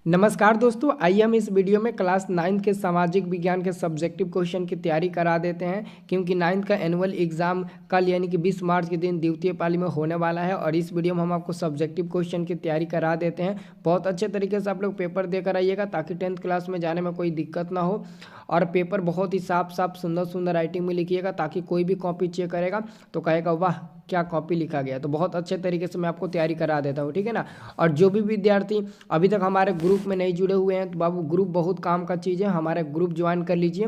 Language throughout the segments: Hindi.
नमस्कार दोस्तों, आइए हम इस वीडियो में क्लास 9th के सामाजिक विज्ञान के सब्जेक्टिव क्वेश्चन की तैयारी करा देते हैं। क्योंकि 9th का एनुअल एग्जाम कल यानी कि 20 मार्च के दिन द्वितीय पाली में होने वाला है और इस वीडियो में हम आपको सब्जेक्टिव क्वेश्चन की तैयारी करा देते हैं। बहुत अच्छे तरीके से आप लोग पेपर देकर आइएगा ताकि 10th क्लास में जाने में कोई दिक्कत ना हो। और पेपर बहुत ही साफ साफ सुंदर सुंदर राइटिंग में लिखिएगा ताकि कोई भी कॉपी चेक करेगा तो कहेगा वाह क्या कॉपी लिखा गया। तो बहुत अच्छे तरीके से मैं आपको तैयारी करा देता हूँ, ठीक है ना। और जो भी विद्यार्थी अभी तक हमारे ग्रुप में नहीं जुड़े हुए हैं तो बाबू ग्रुप बहुत काम का चीज़ है, हमारा ग्रुप ज्वाइन कर लीजिए।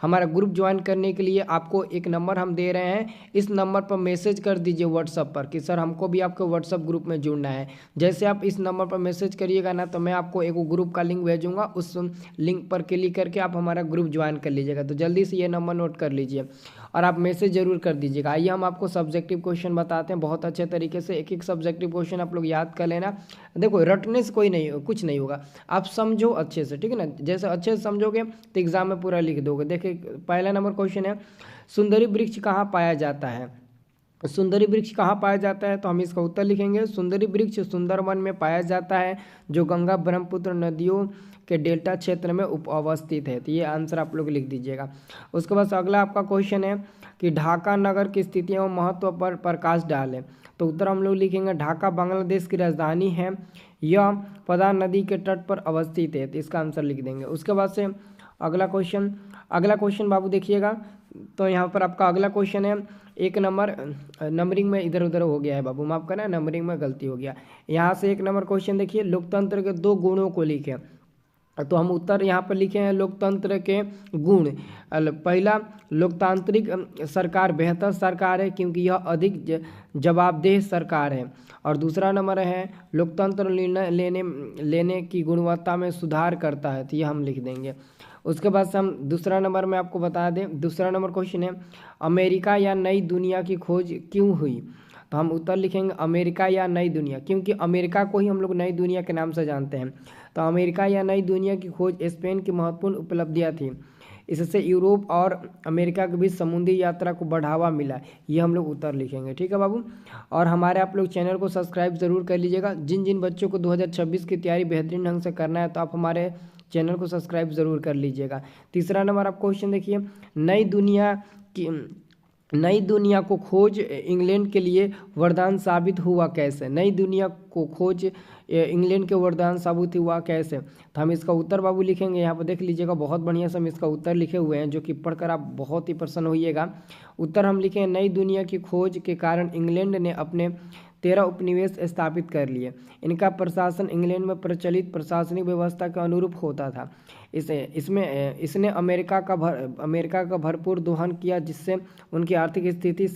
हमारा ग्रुप ज्वाइन करने के लिए आपको एक नंबर हम दे रहे हैं, इस नंबर पर मैसेज कर दीजिए व्हाट्सअप पर कि सर हमको भी आपके व्हाट्सअप ग्रुप में जुड़ना है। जैसे आप इस नंबर पर मैसेज करिएगा ना तो मैं आपको एक ग्रुप का लिंक भेजूंगा, उस लिंक पर क्लिक करके आप हमारा ग्रुप ज्वाइन कर लीजिएगा। तो जल्दी से ये नंबर नोट कर लीजिए और आप मैसेज जरूर कर दीजिएगा। आइए हम आपको सब्जेक्टिव क्वेश्चन बताते हैं बहुत अच्छे तरीके से। एक एक सब्जेक्टिव क्वेश्चन आप लोग याद कर लेना। देखो रटने से कोई नहीं कुछ नहीं होगा, आप समझो अच्छे से, ठीक है ना। जैसे अच्छे से समझोगे तो एग्जाम में पूरा लिख दोगे। देखिए पहला नंबर क्वेश्चन है, सुंदरी वृक्ष कहाँ पाया जाता है। सुंदरी वृक्ष कहाँ पाया जाता है तो हम इसका उत्तर लिखेंगे, सुंदरी वृक्ष सुंदरवन में पाया जाता है जो गंगा ब्रह्मपुत्र नदियों के डेल्टा क्षेत्र में अवस्थित है। तो ये आंसर आप लोग लिख दीजिएगा। उसके बाद अगला आपका क्वेश्चन है कि ढाका नगर की स्थिति एवं महत्व पर प्रकाश डालें। तो उत्तर हम लोग लिखेंगे, ढाका बांग्लादेश की राजधानी है, यह पदा नदी के तट पर अवस्थित है। तो इसका आंसर लिख देंगे। उसके बाद से अगला क्वेश्चन बाबू देखिएगा। तो यहाँ पर आपका अगला क्वेश्चन है, एक नंबर नंबरिंग में इधर उधर हो गया है बाबू, माफ करना, नंबरिंग में गलती हो गया। यहाँ से एक नंबर क्वेश्चन देखिए, लोकतंत्र के 2 गुणों को लिखें। तो हम उत्तर यहाँ पर लिखे हैं लोकतंत्र के गुण। पहला, लोकतांत्रिक सरकार बेहतर सरकार है क्योंकि यह अधिक जवाबदेह सरकार है। और दूसरा नंबर है, लोकतंत्र निर्णय लेने की गुणवत्ता में सुधार करता है। तो ये हम लिख देंगे। उसके बाद से हम दूसरा नंबर में आपको बता दें, दूसरा नंबर क्वेश्चन है, अमेरिका या नई दुनिया की खोज क्यों हुई। तो हम उत्तर लिखेंगे, अमेरिका या नई दुनिया, क्योंकि अमेरिका को ही हम लोग नई दुनिया के नाम से जानते हैं। तो अमेरिका या नई दुनिया की खोज स्पेन की महत्वपूर्ण उपलब्धियां थी, इससे यूरोप और अमेरिका के बीच समुद्री यात्रा को बढ़ावा मिला। ये हम लोग उत्तर लिखेंगे, ठीक है बाबू। और हमारे आप लोग चैनल को सब्सक्राइब जरूर कर लीजिएगा। जिन जिन बच्चों को 2026 की तैयारी बेहतरीन ढंग से करना है तो आप हमारे चैनल को सब्सक्राइब जरूर कर लीजिएगा। तीसरा नंबर आप क्वेश्चन देखिए, नई दुनिया को खोज इंग्लैंड के लिए वरदान साबित हुआ कैसे। नई दुनिया को खोज इंग्लैंड के वरदान साबित हुआ कैसे। तो हम इसका उत्तर बाबू लिखेंगे, यहाँ पर देख लीजिएगा बहुत बढ़िया से हम इसका उत्तर लिखे हुए हैं जो कि पढ़कर आप बहुत ही प्रसन्न होइएगा। उत्तर हम लिखें, नई दुनिया की खोज के कारण इंग्लैंड ने अपने 13 उपनिवेश स्थापित कर लिए। इनका प्रशासन इंग्लैंड में प्रचलित प्रशासनिक व्यवस्था के अनुरूप होता था। इसने अमेरिका का भरपूर दोहन किया जिससे उनकी आर्थिक स्थिति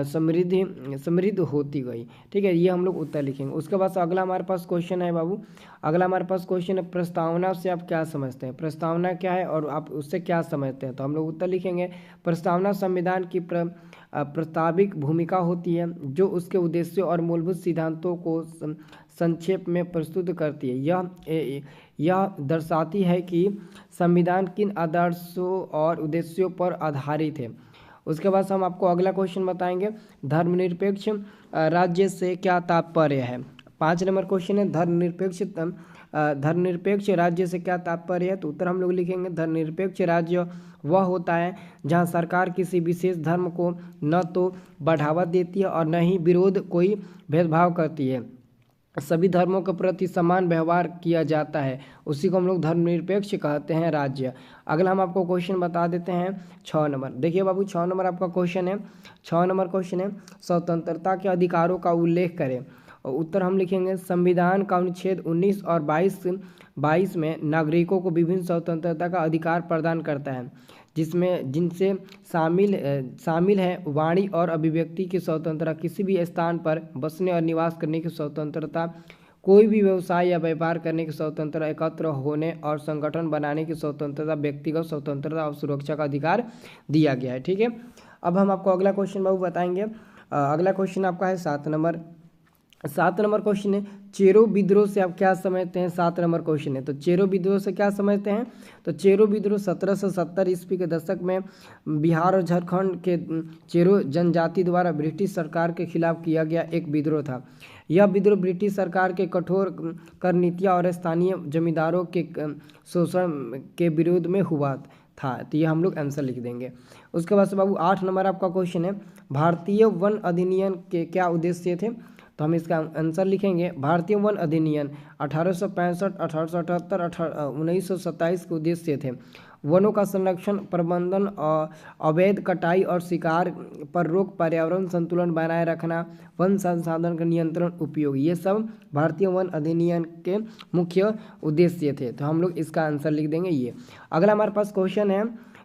समृद्ध होती गई, ठीक है। ये हम लोग उत्तर लिखेंगे। उसके बाद अगला हमारे पास क्वेश्चन है बाबू, अगला हमारे पास क्वेश्चन है, प्रस्तावना से आप क्या समझते हैं। प्रस्तावना क्या है और आप उससे क्या समझते हैं। तो हम लोग उत्तर लिखेंगे, प्रस्तावना संविधान की प्रस्ताविक भूमिका होती है जो उसके उद्देश्यों और मूलभूत सिद्धांतों को संक्षेप में प्रस्तुत करती है। यह दर्शाती है कि संविधान किन आदर्शों और उद्देश्यों पर आधारित है। उसके बाद हम आपको अगला क्वेश्चन बताएंगे, धर्मनिरपेक्ष राज्य से क्या तात्पर्य है। 5 नंबर क्वेश्चन है, धर्मनिरपेक्ष राज्य से क्या तात्पर्य है। तो उत्तर हम लोग लिखेंगे, धर्मनिरपेक्ष राज्य वह होता है जहां सरकार किसी विशेष धर्म को न तो बढ़ावा देती है और न ही विरोध कोई भेदभाव करती है, सभी धर्मों के प्रति समान व्यवहार किया जाता है, उसी को हम लोग धर्मनिरपेक्ष कहते हैं राज्य। अगला हम आपको क्वेश्चन बता देते हैं 6 नंबर। देखिए बाबू 6 नंबर आपका क्वेश्चन है, 6 नंबर क्वेश्चन है, स्वतंत्रता के अधिकारों का उल्लेख करें। और उत्तर हम लिखेंगे, संविधान का अनुच्छेद 19 और 22 में नागरिकों को विभिन्न स्वतंत्रता का अधिकार प्रदान करता है जिनसे शामिल है वाणी और अभिव्यक्ति की स्वतंत्रता, किसी भी स्थान पर बसने और निवास करने की स्वतंत्रता, कोई भी व्यवसाय या व्यापार करने की स्वतंत्रता, एकत्र होने और संगठन बनाने की स्वतंत्रता, व्यक्तिगत स्वतंत्रता और सुरक्षा का अधिकार दिया गया है, ठीक है। अब हम आपको अगला क्वेश्चन बाबू बताएंगे। अगला क्वेश्चन आपका है 7 नंबर। 7 नंबर क्वेश्चन है, चेरो विद्रोह से आप क्या समझते हैं। 7 नंबर क्वेश्चन है, तो चेरो विद्रोह से क्या समझते हैं। तो चेरो विद्रोह 1770 ईस्वी के दशक में बिहार और झारखंड के चेरो जनजाति द्वारा ब्रिटिश सरकार के खिलाफ किया गया एक विद्रोह था। यह विद्रोह ब्रिटिश सरकार के कठोर कर नीतियाँ और स्थानीय जमींदारों के शोषण के विरोध में हुआ था। तो ये हम लोग आंसर लिख देंगे। उसके बाद से बाबू 8 नंबर आपका क्वेश्चन है, भारतीय वन अधिनियम के क्या उद्देश्य थे? तो हम इसका आंसर लिखेंगे, भारतीय वन अधिनियम 1865, 1878, 1927 के उद्देश्य थे वनों का संरक्षण, प्रबंधन, अवैध कटाई और शिकार पर रोक, पर्यावरण संतुलन बनाए रखना, वन संसाधन का नियंत्रण, उपयोग, ये सब भारतीय वन अधिनियम के मुख्य उद्देश्य थे। तो हम लोग इसका आंसर लिख देंगे ये। अगला हमारे पास क्वेश्चन है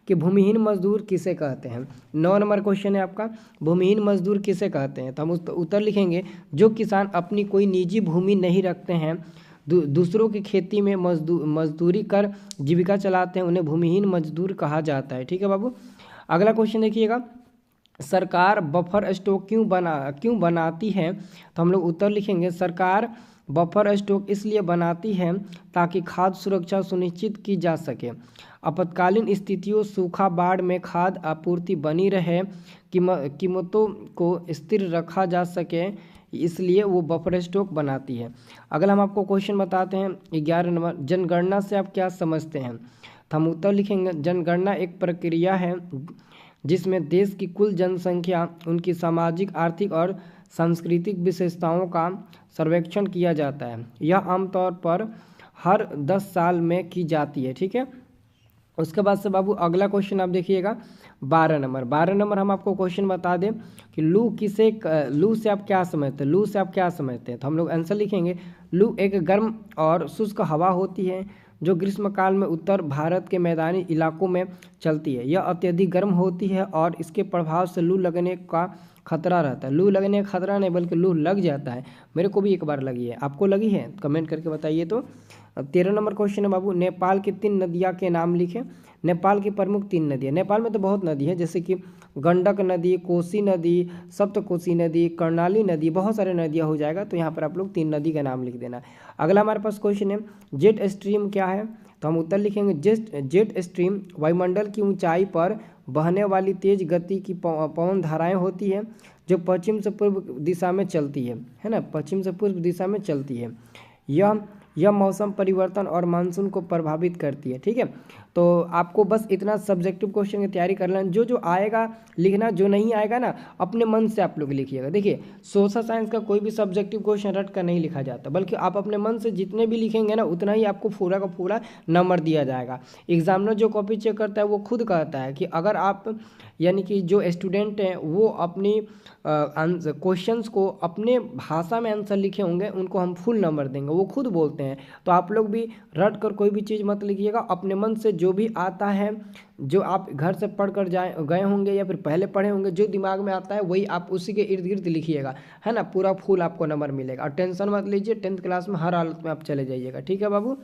कि भूमिहीन मजदूर किसे कहते हैं? 9 नंबर क्वेश्चन है आपका, भूमिहीन मजदूर किसे कहते हैं? तो हम उत्तर लिखेंगे, जो किसान अपनी कोई निजी भूमि नहीं रखते हैं, दूसरों की खेती में मजदूरी कर जीविका चलाते हैं, उन्हें भूमिहीन मजदूर कहा जाता है। ठीक है बाबू। अगला क्वेश्चन देखिएगा, सरकार बफर स्टॉक क्यों बनाती है? तो हम लोग उत्तर लिखेंगे, सरकार बफर स्टॉक इसलिए बनाती है ताकि खाद्य सुरक्षा सुनिश्चित की जा सके, आपातकालीन स्थितियों, सूखा, बाढ़ में खाद्य आपूर्ति बनी रहे, कीमतों को स्थिर रखा जा सके, इसलिए वो बफर स्टॉक बनाती है। अगला हम आपको क्वेश्चन बताते हैं 11 नंबर, जनगणना से आप क्या समझते हैं? तो हम उत्तर लिखेंगे, जनगणना एक प्रक्रिया है जिसमें देश की कुल जनसंख्या, उनकी सामाजिक, आर्थिक और सांस्कृतिक विशेषताओं का सर्वेक्षण किया जाता है। यह आमतौर पर हर 10 साल में की जाती है। ठीक है। उसके बाद से बाबू अगला क्वेश्चन आप देखिएगा 12 नंबर हम आपको क्वेश्चन बता दें कि लू से आप क्या समझते हैं? लू से आप क्या समझते हैं? तो हम लोग आंसर लिखेंगे, लू एक गर्म और शुष्क हवा होती है जो ग्रीष्मकाल में उत्तर भारत के मैदानी इलाकों में चलती है। यह अत्यधिक गर्म होती है और इसके प्रभाव से लू लगने का खतरा रहता है। लू लगने का खतरा नहीं बल्कि लू लग जाता है। मेरे को भी एक बार लगी है, आपको लगी है? कमेंट करके बताइए। तो 13 नंबर क्वेश्चन है बाबू, नेपाल की 3 नदियाँ के नाम लिखें। नेपाल की प्रमुख 3 नदियाँ, नेपाल में तो बहुत नदी है, जैसे कि गंडक नदी, कोसी नदी, सप्तकोसी नदी, कर्णाली नदी, बहुत सारे नदियाँ हो जाएगा। तो यहाँ पर आप लोग 3 नदी का नाम लिख देना। अगला हमारे पास क्वेश्चन है, जेट स्ट्रीम क्या है? तो हम उत्तर लिखेंगे, जेट स्ट्रीम वायुमंडल की ऊंचाई पर बहने वाली तेज गति की पवन धाराएं होती है जो पश्चिम से पूर्व दिशा में चलती है ना, पश्चिम से पूर्व दिशा में चलती है। यह मौसम परिवर्तन और मानसून को प्रभावित करती है। ठीक है। तो आपको बस इतना सब्जेक्टिव क्वेश्चन की तैयारी कर लेना, जो आएगा लिखना, जो नहीं आएगा ना अपने मन से आप लोग लिखिएगा। देखिए, सोशल साइंस का कोई भी सब्जेक्टिव क्वेश्चन रट कर नहीं लिखा जाता, बल्कि आप अपने मन से जितने भी लिखेंगे ना उतना ही आपको पूरा का पूरा नंबर दिया जाएगा। एग्जामिनर जो कॉपी चेक करता है वो खुद कहता है कि अगर आप यानी कि जो स्टूडेंट हैं वो अपनी क्वेश्चंस को अपने भाषा में आंसर लिखे होंगे उनको हम फुल नंबर देंगे, वो खुद बोलते हैं। तो आप लोग भी रट कर कोई भी चीज़ मत लिखिएगा, अपने मन से जो भी आता है, जो आप घर से पढ़ कर गए होंगे या फिर पहले पढ़े होंगे, जो दिमाग में आता है वही आप उसी के इर्द गिर्द लिखिएगा, है ना। पूरा फुल आपको नंबर मिलेगा और टेंशन मत लीजिए, 10th क्लास में हर हालत में आप चले जाइएगा। ठीक है बाबू।